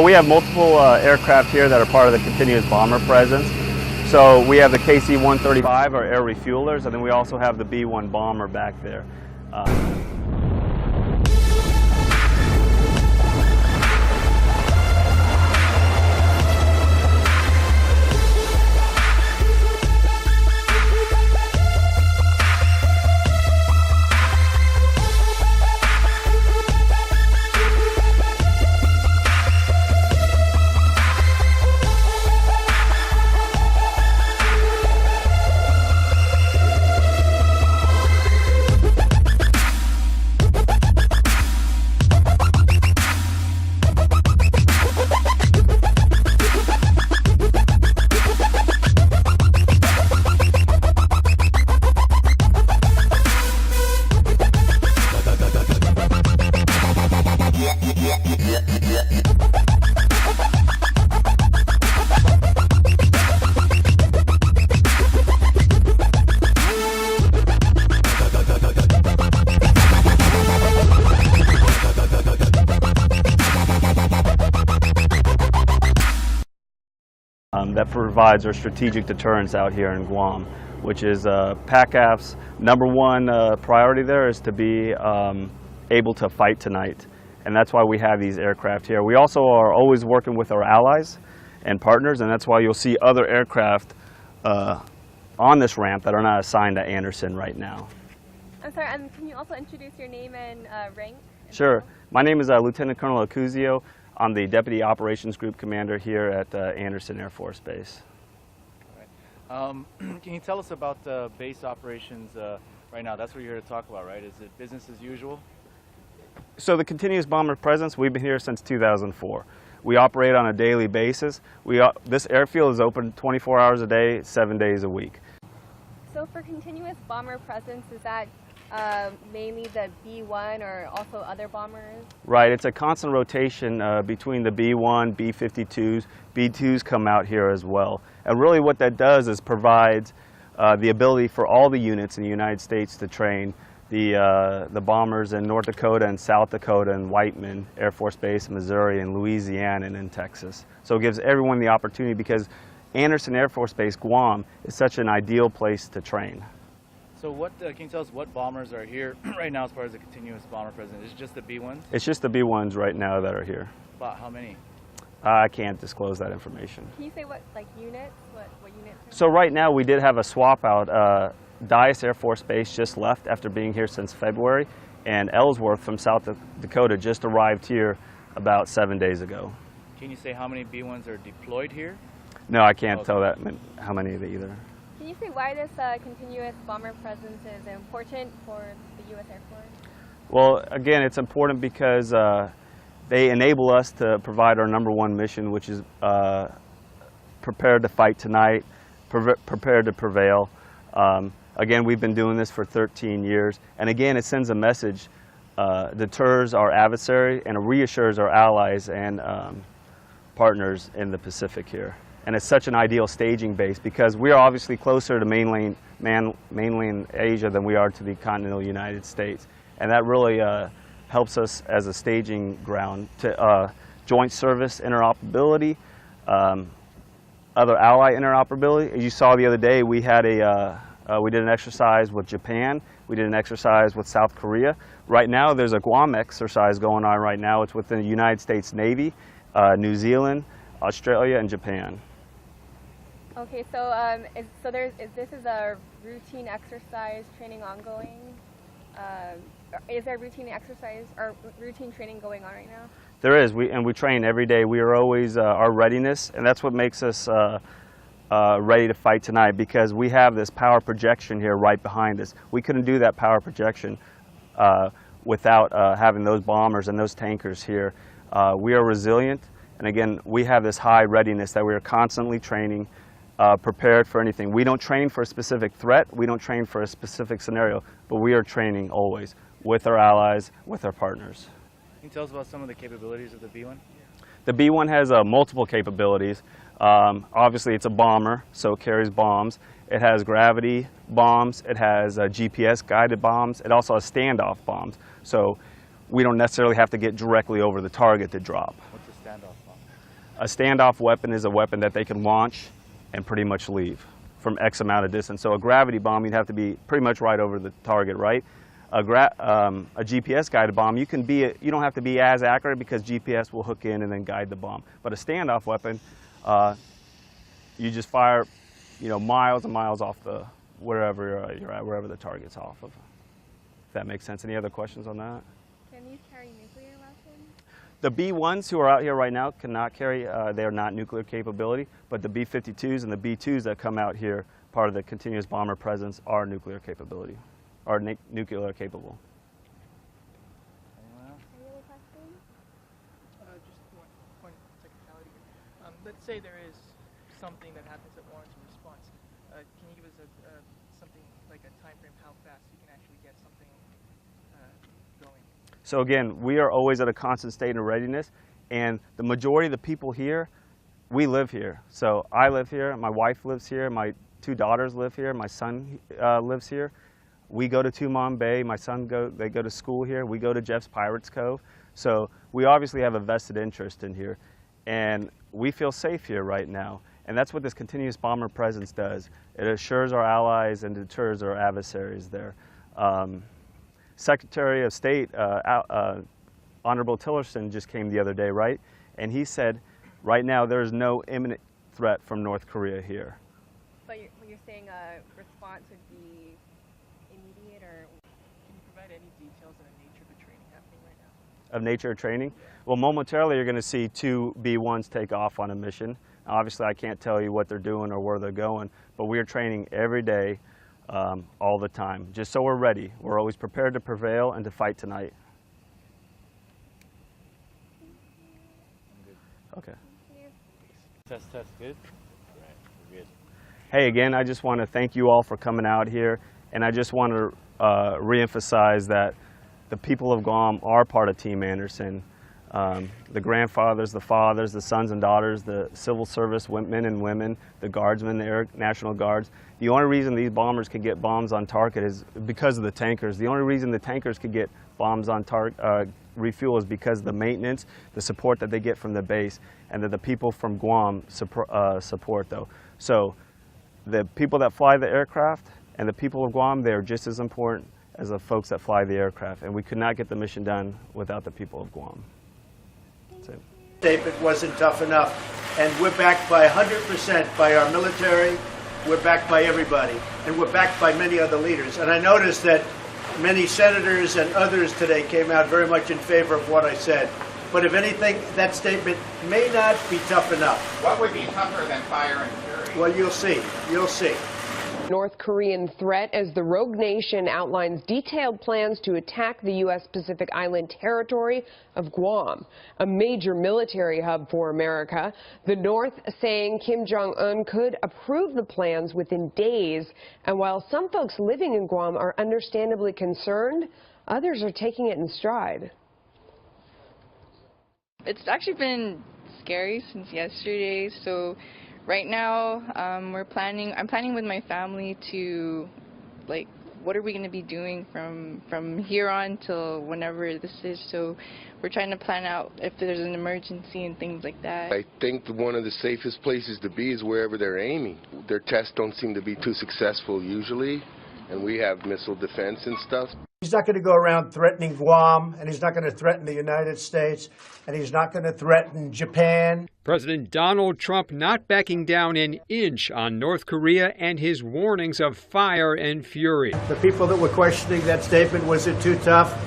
We have multiple aircraft here that are part of the continuous bomber presence. So we have the KC-135, our air refuelers, and then we also have the B-1 bomber back there. That provides our strategic deterrence out here in Guam, which is PACAF's number one priority there is to be able to fight tonight. And that's why we have these aircraft here. We also are always working with our allies and partners, and that's why you'll see other aircraft on this ramp that are not assigned to Andersen right now. I'm sorry, can you also introduce your name and rank? Sure. My name is Lieutenant Colonel Acuzio. I'm the Deputy Operations Group Commander here at Andersen Air Force Base. All right. Can you tell us about base operations right now? That's what you're here to talk about, right? Is it business as usual? So the continuous bomber presence, we've been here since 2004. We operate on a daily basis. This airfield is open 24 hours a day, 7 days a week. So for continuous bomber presence, is that mainly the B-1 or also other bombers? Right, it's a constant rotation between the B-1, B-52s, B-2s come out here as well. And really what that does is provides the ability for all the units in the United States to train the bombers in North Dakota and South Dakota and Whiteman Air Force Base, Missouri and Louisiana and in Texas. So it gives everyone the opportunity because Andersen Air Force Base, Guam is such an ideal place to train. So what, can you tell us what bombers are here right now as far as the continuous bomber presence? Is it just the B-1s? It's just the B-1s right now that are here. About how many? I can't disclose that information. Can you say what, like units? What units? So right now we did have a swap out. Dyess Air Force Base just left after being here since February, and Ellsworth from South Dakota just arrived here about 7 days ago. Can you say how many B-1s are deployed here? No, I can't tell that how many either. Can you say why this continuous bomber presence is important for the U.S. Air Force? Well, again, it's important because they enable us to provide our number one mission, which is prepared to fight tonight, prepared to prevail. Again, we've been doing this for 13 years, and again, it sends a message, deters our adversary, and reassures our allies and partners in the Pacific here. And it's such an ideal staging base because we are obviously closer to mainland Asia than we are to the continental United States. And that really helps us as a staging ground to joint service interoperability, other ally interoperability. As you saw the other day, we had we did an exercise with Japan. We did an exercise with South Korea. Right now, there's a Guam exercise going on right now. It's within the United States Navy, New Zealand, Australia, and Japan. Okay, so this is a routine exercise training ongoing. Is there routine exercise or routine training going on right now? There is, and we train every day. We are always our readiness, and that's what makes us ready to fight tonight because we have this power projection here right behind us. We couldn't do that power projection without having those bombers and those tankers here. We are resilient, and again, we have this high readiness that we are constantly training, prepared for anything. We don't train for a specific threat, we don't train for a specific scenario, but we are training always with our allies, with our partners. Can you tell us about some of the capabilities of the B-1? The B-1 has multiple capabilities. Obviously it's a bomber, so it carries bombs. It has gravity bombs, it has GPS guided bombs, it also has standoff bombs. So we don't necessarily have to get directly over the target to drop. What's a standoff bomb? A standoff weapon is a weapon that they can launch and pretty much leave from X amount of distance. So a gravity bomb, you'd have to be pretty much right over the target, right? A GPS guided bomb, you don't have to be as accurate because GPS will hook in and then guide the bomb. But a standoff weapon, you just fire, miles and miles off wherever you're at, wherever the target's off of. If that makes sense. Any other questions on that? Can these carry nuclear weapons? The B-1s who are out here right now cannot carry, they are not nuclear capability, but the B-52s and the B-2s that come out here, part of the continuous bomber presence, are nuclear capability, are nuclear capable. Anyone else? Any other questions? Just one technicality. Let's say there is something that happens that warrants a response. Can you give us something like a time frame how fast you can actually get something going? So again, we are always at a constant state of readiness, and the majority of the people here, we live here. So I live here, my wife lives here, my 2 daughters live here, my son lives here. We go to Tumon Bay, my son they go to school here, we go to Jeff's Pirates Cove. So we obviously have a vested interest in here, and we feel safe here right now. And that's what this continuous bomber presence does. It assures our allies and deters our adversaries there. Secretary of State, Honorable Tillerson, just came the other day, right? And he said, right now there is no imminent threat from North Korea here. But you're saying a response would be immediate, or? Can you provide any details on the nature of the training happening right now? Of nature of training? Well, momentarily you're going to see 2 B-1s take off on a mission. Obviously, I can't tell you what they're doing or where they're going, but we are training every day, all the time, just so we're ready. We're always prepared to prevail and to fight tonight. Okay. Test, good? Right, we're good. Hey, again, I just want to thank you all for coming out here, and I just want to reemphasize that the people of Guam are part of Team Anderson. The grandfathers, the fathers, the sons and daughters, the civil service men and women, the guardsmen, the Air National Guards. The only reason these bombers could get bombs on target is because of the tankers. The only reason the tankers could get bombs on target, refuel, is because of the maintenance, the support that they get from the base, and that the people from Guam support though. So the people that fly the aircraft and the people of Guam, they're just as important as the folks that fly the aircraft. And we could not get the mission done without the people of Guam. Statement wasn't tough enough, and we're backed by 100% by our military, we're backed by everybody, and we're backed by many other leaders. And I noticed that many senators and others today came out very much in favor of what I said. But if anything, that statement may not be tough enough. What would be tougher than fire and fury? Well, you'll see. You'll see. North Korean threat as the rogue nation outlines detailed plans to attack the U.S. Pacific Island territory of Guam, a major military hub for America. The North saying Kim Jong-un could approve the plans within days. And while some folks living in Guam are understandably concerned, others are taking it in stride. It's actually been scary since yesterday, so right now, I'm planning with my family to, what are we going to be doing from here on till whenever this is. So we're trying to plan out if there's an emergency and things like that. I think one of the safest places to be is wherever they're aiming. Their tests don't seem to be too successful usually, and we have missile defense and stuff. He's not going to go around threatening Guam, and he's not going to threaten the United States, and he's not going to threaten Japan. President Donald Trump not backing down an inch on North Korea and his warnings of fire and fury. The people that were questioning that statement, was it too tough?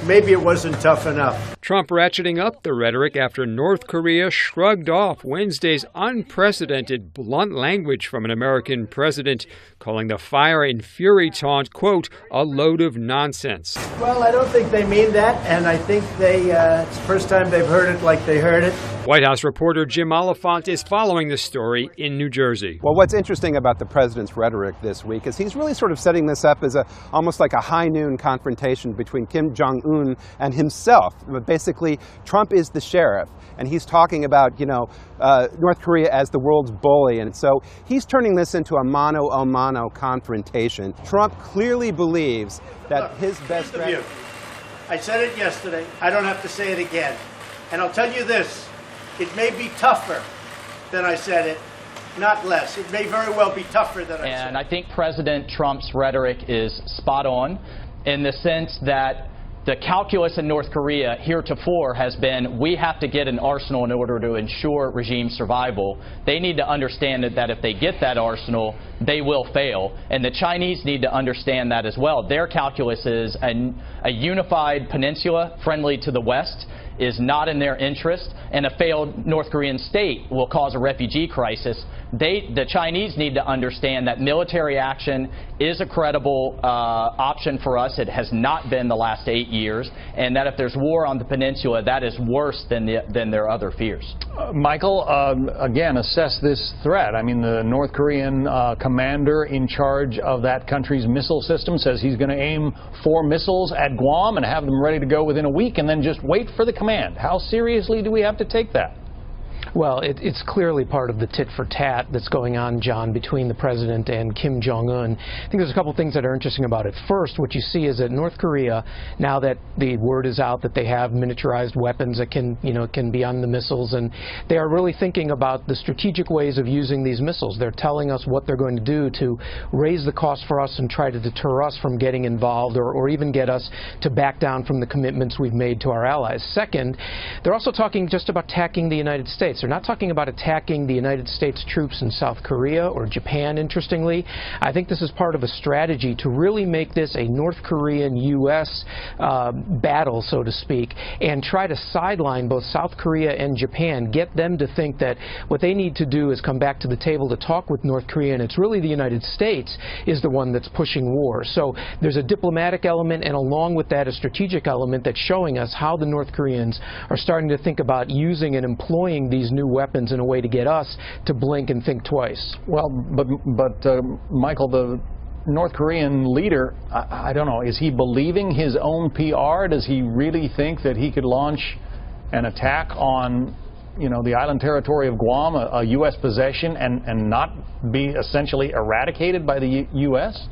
Maybe it wasn't tough enough. Trump ratcheting up the rhetoric after North Korea shrugged off Wednesday's unprecedented blunt language from an American president, calling the fire and fury taunt, quote, a load of nonsense. Well, I don't think they mean that, and I think it's the first time they've heard it like they heard it. White House reporter Jim Oliphant is following the story in New Jersey. Well, what's interesting about the president's rhetoric this week is he's really sort of setting this up as almost like a high noon confrontation between Kim Jong-un and himself. But basically, Trump is the sheriff, and he's talking about, North Korea as the world's bully. And so he's turning this into a mano-a-mano confrontation. Trump clearly believes that his best strategy... I said it yesterday. I don't have to say it again. And I'll tell you this. It may be tougher than I said it, not less. It may very well be tougher than I said. And I think President Trump's rhetoric is spot on in the sense that the calculus in North Korea heretofore has been we have to get an arsenal in order to ensure regime survival. They need to understand that if they get that arsenal, they will fail. And the Chinese need to understand that as well. Their calculus is a unified peninsula friendly to the West is not in their interest, and a failed North Korean state will cause a refugee crisis. The Chinese need to understand that military action is a credible option for us. It has not been the last 8 years, and that if there's war on the peninsula, that is worse than their other fears. Michael, again, assess this threat. I mean, the North Korean commander in charge of that country's missile system says he's going to aim 4 missiles at Guam and have them ready to go within a week and then just wait for the command. How seriously do we have to take that? Well, it's clearly part of the tit-for-tat that's going on, John, between the president and Kim Jong-un. I think there's a couple things that are interesting about it. First, what you see is that North Korea, now that the word is out that they have miniaturized weapons that can be on the missiles, and they are really thinking about the strategic ways of using these missiles. They're telling us what they're going to do to raise the cost for us and try to deter us from getting involved or even get us to back down from the commitments we've made to our allies. Second, they're also talking just about attacking the United States. They're not talking about attacking the United States troops in South Korea or Japan, interestingly. I think this is part of a strategy to really make this a North Korean-U.S. battle, so to speak, and try to sideline both South Korea and Japan, get them to think that what they need to do is come back to the table to talk with North Korea, and it's really the United States is the one that's pushing war. So there's a diplomatic element, and along with that, a strategic element that's showing us how the North Koreans are starting to think about using and employing these new weapons in a way to get us to blink and think twice. Well, but Michael, the North Korean leader, I don't know, is he believing his own PR? Does he really think that he could launch an attack on, the island territory of Guam, a U.S. possession, and not be essentially eradicated by the U.S.?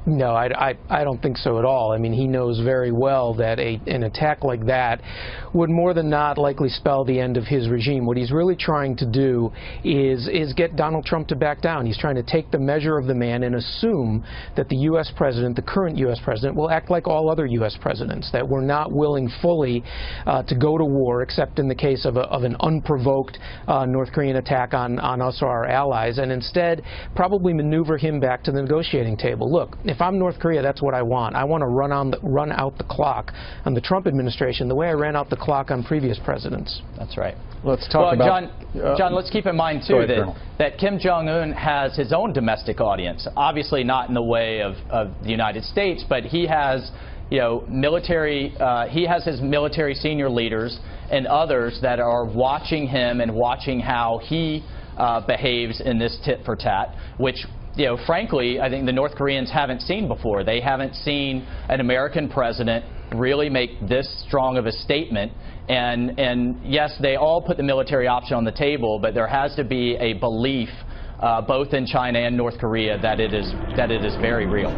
No, I don't think so at all. I mean, he knows very well that an attack like that would more than not likely spell the end of his regime. What he's really trying to do is get Donald Trump to back down. He's trying to take the measure of the man and assume that the U.S. president, the current U.S. president, will act like all other U.S. presidents, that we're not willing fully to go to war, except in the case of an unprovoked North Korean attack on us or our allies, and instead probably maneuver him back to the negotiating table. Look, if I'm North Korea, that's what I want. I want to run out the clock on the Trump administration the way I ran out the clock on previous presidents. That's right. Let's talk about... John, let's keep in mind, too, that Kim Jong-un has his own domestic audience. Obviously not in the way of the United States, but he has military, he has his military senior leaders and others that are watching him and watching how he behaves in this tit-for-tat, which frankly, I think the North Koreans haven't seen before. They haven't seen an American president really make this strong of a statement. And yes, they all put the military option on the table, but there has to be a belief both in China and North Korea that it is very real.